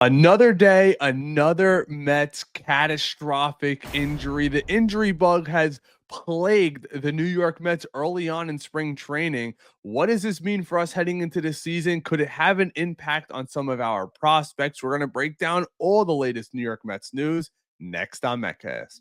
Another day, another Mets catastrophic injury. The injury bug has plagued the New York Mets early on in spring training. What does this mean for us heading into the season? Could it have an impact on some of our prospects? We're going to break down all the latest New York Mets news next on MetCast.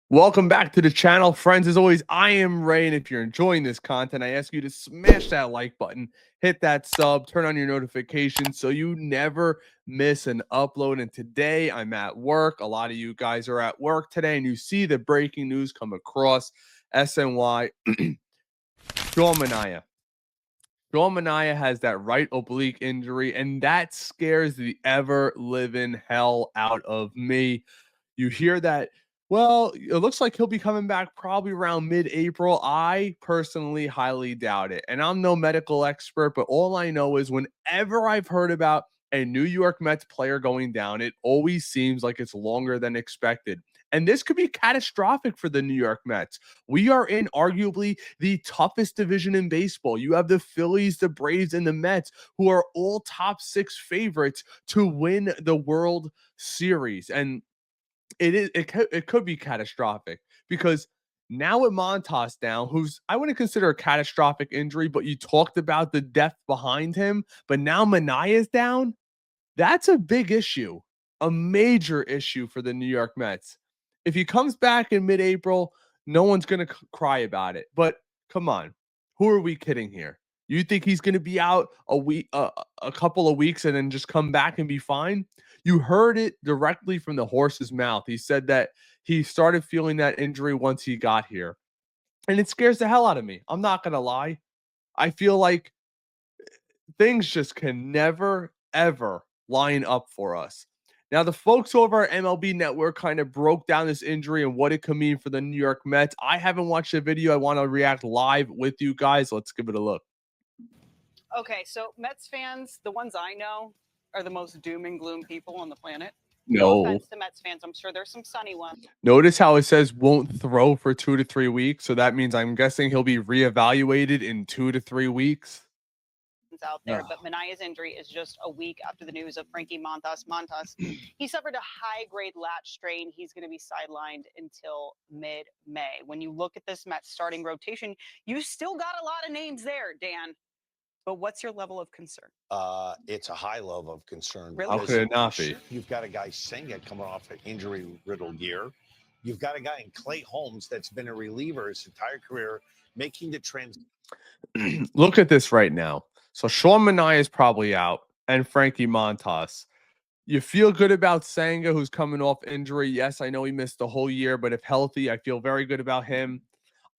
Welcome back to the channel, friends. As always, I am Ray, and if you're enjoying this content, I ask you to smash that like button, hit that sub, turn on your notifications so you never miss an upload. And today I'm at work. A lot of you guys are at work today, and you see the breaking news come across SNY. Sean Manaea. Sean Manaea has that right oblique injury, and that scares the ever-living hell out of me. You hear that, well, it looks like he'll be coming back probably around mid-April. I personally highly doubt it. And I'm no medical expert, but all I know is whenever I've heard about a New York Mets player going down, it always seems like it's longer than expected. And this could be catastrophic for the New York Mets. We are in arguably the toughest division in baseball. You have the Phillies, the Braves, and the Mets, who are all top 6 favorites to win the World Series. And it could be catastrophic because now with Montas down, who's I wouldn't consider a catastrophic injury, but you talked about the depth behind him, but now Manaea's down. That's a big issue, a major issue for the New York Mets. If he comes back in mid-April, no one's going to cry about it. But come on, who are we kidding here? You think he's going to be out a week, a couple of weeks, and then just come back and be fine? You heard it directly from the horse's mouth. He said that he started feeling that injury once he got here, and it scares the hell out of me. I'm not going to lie. I feel like things just can never, ever line up for us. Now, the folks over at MLB Network kind of broke down this injury and what it could mean for the New York Mets. I haven't watched the video. I want to react live with you guys. Let's give it a look. Okay, so Mets fans, the ones I know, are the most doom and gloom people on the planet. No offense to Mets fans. I'm sure there's some sunny ones. Notice how it says won't throw for 2 to 3 weeks. So that means I'm guessing he'll be reevaluated in 2 to 3 weeks. Out there, but Manaea's injury is just a week after the news of Frankie Montas. He suffered a high-grade lat strain. He's going to be sidelined until mid-May. When you look at this Mets starting rotation, you still got a lot of names there, Dan. But what's your level of concern? It's a high level of concern. Really? How could it not be? You've got a guy Senga coming off an injury-riddled year. You've got a guy in Clay Holmes that's been a reliever his entire career, making the transition. Look at this right now. So Sean Manaea is probably out, and Frankie Montas. You feel good about Senga, who's coming off injury. Yes, I know he missed the whole year, but if healthy, I feel very good about him.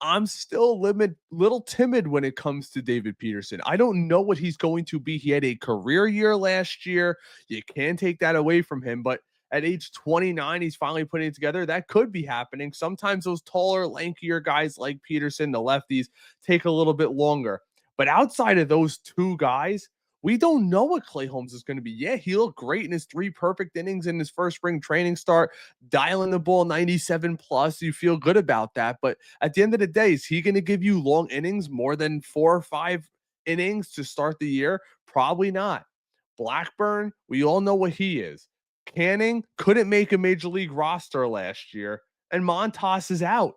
I'm still little timid when it comes to David Peterson. I don't know what he's going to be. He had a career year last year. You can't take that away from him, but at age 29, he's finally putting it together. That could be happening. Sometimes those taller, lankier guys like Peterson, the lefties, take a little bit longer. But outside of those two guys, we don't know what Clay Holmes is going to be. Yeah, he looked great in his 3 perfect innings in his first spring training start, dialing the ball 97 plus. You feel good about that. But at the end of the day, is he going to give you long innings, more than 4 or 5 innings to start the year? Probably not. Blackburn, we all know what he is. Canning couldn't make a major league roster last year, and Montas is out.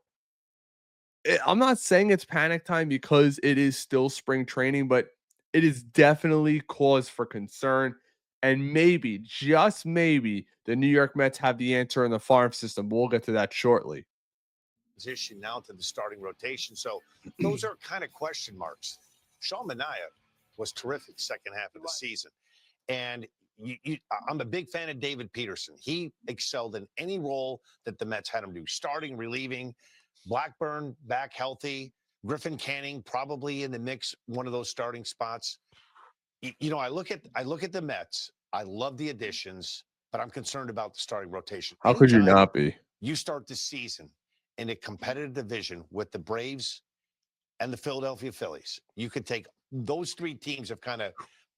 I'm not saying it's panic time because it is still spring training, but it is definitely cause for concern. And maybe, just maybe, the New York Mets have the answer in the farm system. We'll get to that shortly. Position now to the starting rotation. So those are kind of question marks. Sean Manaea was terrific second half of the season. And I'm a big fan of David Peterson. He excelled in any role that the Mets had him do, starting, relieving. Blackburn back healthy. Griffin Canning probably in the mix, one of those starting spots. You know, I look at the Mets. I love the additions, but I'm concerned about the starting rotation. How could you not be? You start the season in a competitive division with the Braves and the Philadelphia Phillies. You could take those 3 teams have kind of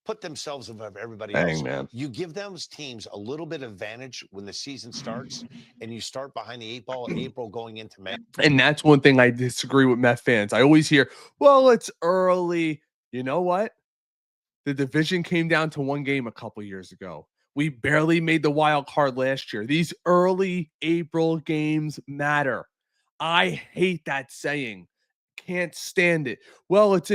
put themselves above everybody Dang, else. man. You give those teams a little bit of advantage when the season starts, and you start behind the 8 ball, April going into May. And that's one thing I disagree with Met fans. I always hear, well, it's early. You know what? The division came down to one game a couple years ago. We barely made the wild card last year. These early April games matter. I hate that saying. Can't stand it. Well, it's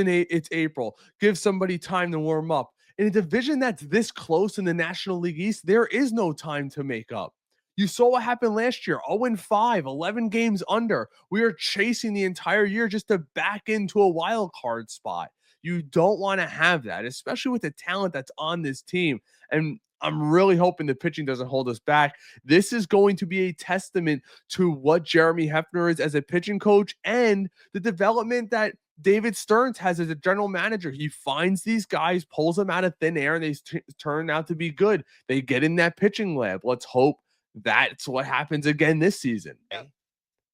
April. Give somebody time to warm up. In a division that's this close in the National League East, there is no time to make up. You saw what happened last year. 0-5, 11 games under. We are chasing the entire year just to back into a wild card spot. You don't want to have that, especially with the talent that's on this team. And I'm really hoping the pitching doesn't hold us back. This is going to be a testament to what Jeremy Hefner is as a pitching coach and the development that David Stearns has as a general manager. He finds these guys, pulls them out of thin air, and they turn out to be good. They get in that pitching lab. Let's hope that's what happens again this season.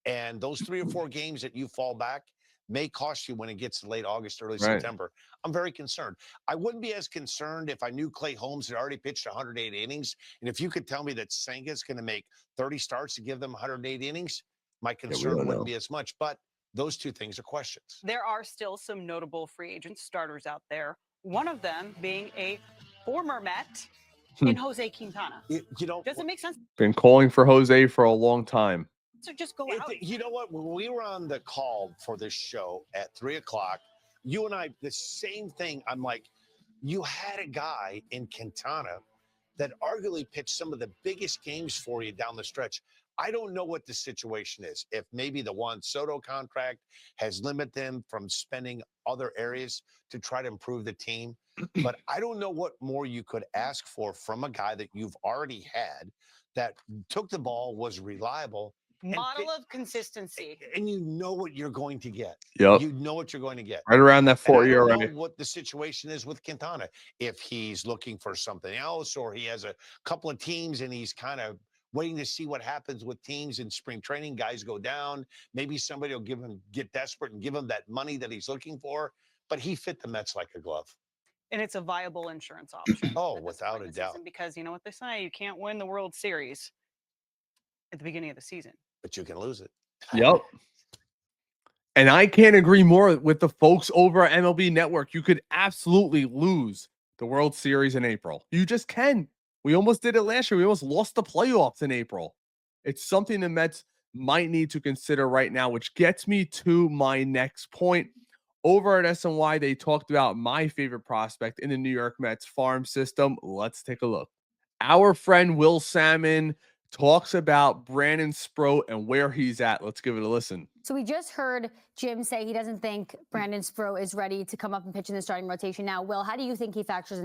And those 3 or 4 games that you fall back may cost you when it gets to late August, early Right. September. I'm very concerned. I wouldn't be as concerned if I knew Clay Holmes had already pitched 108 innings. And if you could tell me that Senga's going to make 30 starts to give them 108 innings, my concern wouldn't be as much. But those two things are questions. There are still some notable free agent starters out there. One of them being a former Met in Jose Quintana. You know, does it make sense? Been calling for Jose for a long time. So just go out. You know what? When we were on the call for this show at 3 o'clock, you and I, the same thing. I'm like, you had a guy in Quintana that arguably pitched some of the biggest games for you down the stretch. I don't know what the situation is. If maybe the Juan Soto contract has limited them from spending other areas to try to improve the team. But I don't know what more you could ask for from a guy that you've already had that took the ball, was reliable. Model of consistency. And you know what you're going to get. Yep. You know what you're going to get. Right around that 4-year range. I range. don't know what the situation is with Quintana. If he's looking for something else or he has a couple of teams and he's kind of waiting to see what happens with teams in spring training. Guys go down. Maybe somebody will get desperate and give him that money that he's looking for. But he fit the Mets like a glove. And it's a viable insurance option. Oh, without a doubt. Because you know what they say, you can't win the World Series at the beginning of the season. But you can lose it. Yep. And I can't agree more with the folks over at MLB Network. You could absolutely lose the World Series in April. You just can. We almost did it last year. We almost lost the playoffs in April. It's something the Mets might need to consider right now, which gets me to my next point. Over at SNY, they talked about my favorite prospect in the New York Mets farm system. Let's take a look. Our friend Will Salmon talks about Brandon Sproat and where he's at. Let's give it a listen. So we just heard Jim say he doesn't think Brandon Sproat is ready to come up and pitch in the starting rotation. Now, Will, how do you think he factors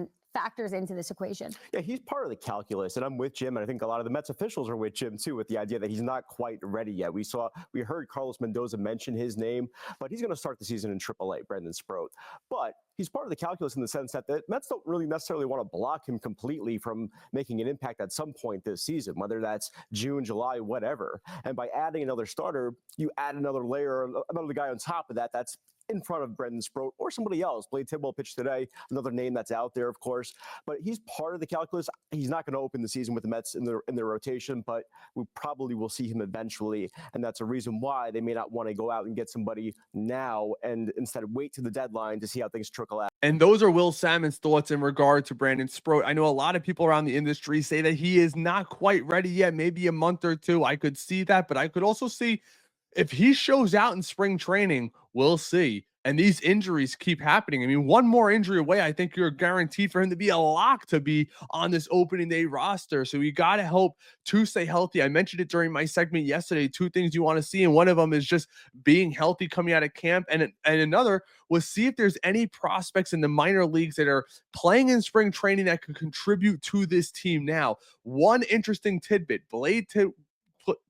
into this equation? Yeah, he's part of the calculus, and I'm with Jim, and I think a lot of the Mets officials are with Jim too, with the idea that he's not quite ready yet. We heard Carlos Mendoza mention his name, but he's going to start the season in AAA, Brandon Sproat. But he's part of the calculus in the sense that the Mets don't really necessarily want to block him completely from making an impact at some point this season, whether that's June, July, whatever. And by adding another starter, you add another layer, another guy on top of that that's in front of Brandon Sproat or somebody else. Blade Tidwell pitched today, another name that's out there, of course. But he's part of the calculus. He's not going to open the season with the Mets in their rotation, but we probably will see him eventually. And that's a reason why they may not want to go out and get somebody now and instead wait to the deadline to see how things trickle out. And those are Will Salmon's thoughts in regard to Brandon Sproat. I know a lot of people around the industry say that he is not quite ready yet, maybe a month or two. I could see that, but I could also see if he shows out in spring training, we'll see. And these injuries keep happening. I mean, one more injury away, I think you're guaranteed for him to be a lock to be on this opening day roster. So you got to hope to stay healthy. I mentioned it during my segment yesterday, 2 things you want to see. And one of them is just being healthy coming out of camp. And another was see if there's any prospects in the minor leagues that are playing in spring training that could contribute to this team now. One interesting tidbit, Blade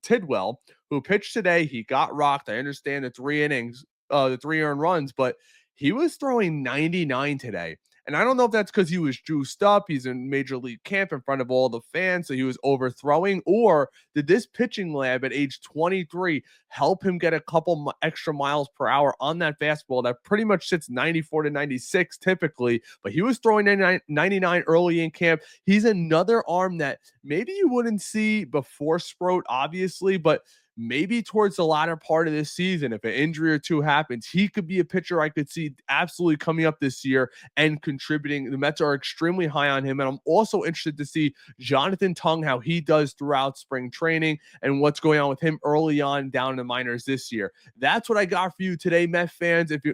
Tidwell, who pitched today, he got rocked. I understand the 3 innings, the 3 earned runs, but he was throwing 99 today. And I don't know if that's because he was juiced up. He's in major league camp in front of all the fans, so he was overthrowing. Or did this pitching lab at age 23 help him get a couple extra miles per hour on that fastball that pretty much sits 94 to 96 typically, but he was throwing 99 early in camp. He's another arm that maybe you wouldn't see before Sproat, obviously, but maybe towards the latter part of this season, if an injury or two happens, he could be a pitcher I could see absolutely coming up this year and contributing. The Mets are extremely high on him. And I'm also interested to see Jonathan Tung, how he does throughout spring training and what's going on with him early on down in the minors this year. That's what I got for you today, Met fans. If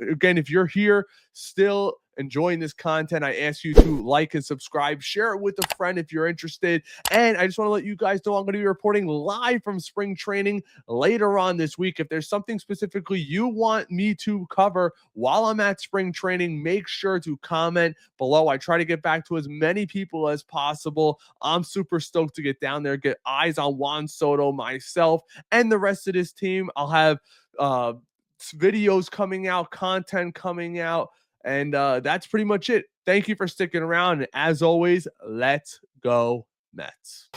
you're here still enjoying this content, I ask you to like and subscribe, share it with a friend if you're interested. And I just want to let you guys know I'm going to be reporting live from spring training later on this week. If there's something specifically you want me to cover while I'm at spring training, make sure to comment below. I try to get back to as many people as possible. I'm super stoked to get down there, get eyes on Juan Soto, myself, and the rest of this team. I'll have videos coming out, content coming out, and that's pretty much it. Thank you for sticking around. And as always, let's go Mets.